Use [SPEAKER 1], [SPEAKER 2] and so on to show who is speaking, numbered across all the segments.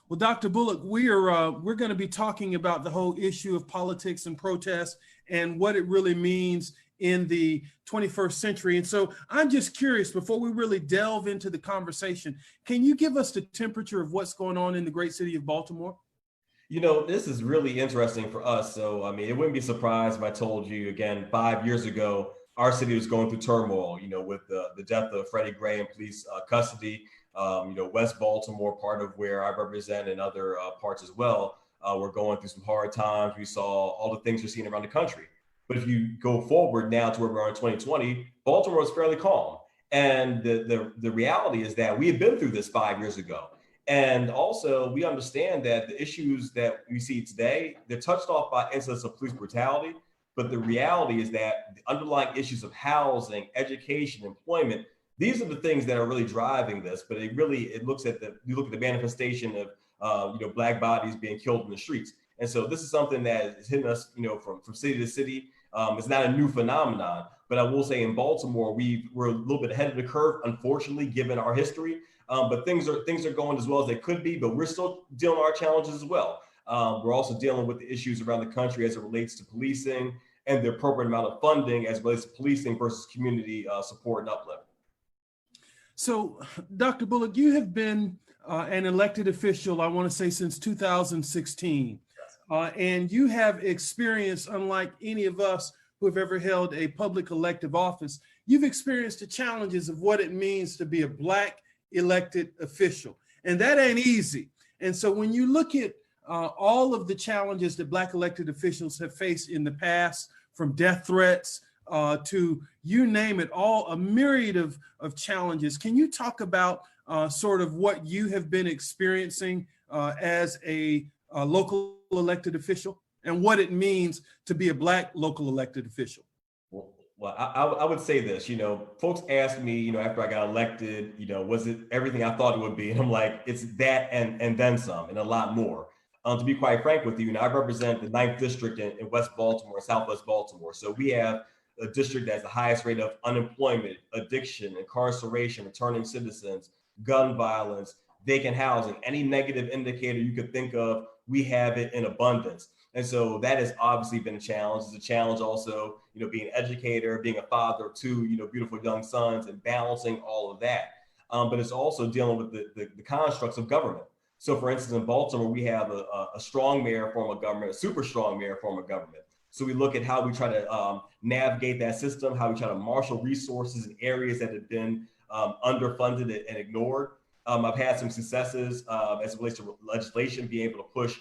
[SPEAKER 1] Well, Dr. Bullock, we're going to be talking about the whole issue of politics and protests and what it really means in the 21st century. And so I'm just curious, before we really delve into the conversation, can you give us the temperature of what's going on in the great city of Baltimore?
[SPEAKER 2] This is really interesting for us. So, I mean, it wouldn't be surprised if I told you again, 5 years ago, our city was going through turmoil, with the death of Freddie Gray in police custody. West Baltimore, part of where I represent, and other parts as well, we're going through some hard times. We saw all the things we're seeing around the country. But if you go forward now to where we are in 2020, Baltimore is fairly calm. And the reality is that we had been through this 5 years ago. And also, we understand that the issues that we see today, they're touched off by incidents of police brutality. But the reality is that the underlying issues of housing, education, employment, these are the things that are really driving this. But it looks at you look at the manifestation of, Black bodies being killed in the streets. And so this is something that is hitting us, from city to city. It's not a new phenomenon, but I will say in Baltimore, we're a little bit ahead of the curve, unfortunately, given our history. But things are going as well as they could be, but we're still dealing with our challenges as well. We're also dealing with the issues around the country as it relates to policing and the appropriate amount of funding as it relates to policing versus community support and uplift.
[SPEAKER 1] So, Dr. Bullock, you have been an elected official, I want to say, since 2016. And you have experienced, unlike any of us who have ever held a public elective office, you've experienced the challenges of what it means to be a Black elected official. And that ain't easy. And so when you look at all of the challenges that Black elected officials have faced in the past, from death threats to you name it, all a myriad of challenges, can you talk about sort of what you have been experiencing as a local elected official and what it means to be a Black local elected official?
[SPEAKER 2] Well, I would say this, folks ask me, after I got elected, was it everything I thought it would be? And I'm like, it's that and then some and a lot more. To be quite frank with you, I represent the 9th district in West Baltimore, Southwest Baltimore. So we have a district that has the highest rate of unemployment, addiction, incarceration, returning citizens, gun violence, vacant housing, any negative indicator you could think of, we have it in abundance. And so that has obviously been a challenge. It's a challenge also, being an educator, being a father of two, beautiful young sons, and balancing all of that. But it's also dealing with the constructs of government. So for instance, in Baltimore, we have a strong mayor form of government, a super strong mayor form of government. So we look at how we try to navigate that system, how we try to marshal resources in areas that have been underfunded and ignored. I've had some successes as it relates to legislation, being able to push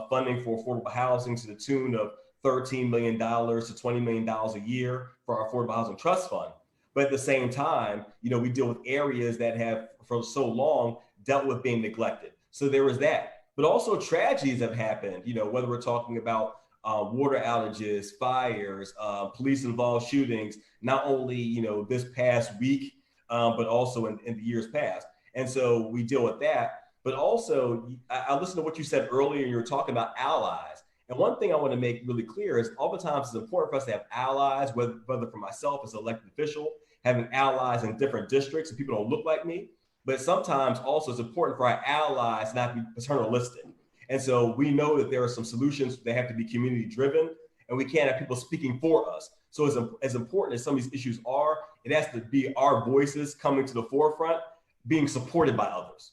[SPEAKER 2] funding for affordable housing to the tune of $13 million to $20 million a year for our Affordable Housing Trust Fund. But at the same time, we deal with areas that have for so long dealt with being neglected. So there was that. But also tragedies have happened, whether we're talking about water outages, fires, police-involved shootings, not only, this past week, but also in the years past. And so we deal with that. But also, I listened to what you said earlier, and you were talking about allies. And one thing I want to make really clear is oftentimes it's important for us to have allies, whether for myself as an elected official, having allies in different districts and people don't look like me. But sometimes also it's important for our allies not to be paternalistic. And so we know that there are some solutions that have to be community driven, and we can't have people speaking for us. So as important as some of these issues are, it has to be our voices coming to the forefront, being supported by others.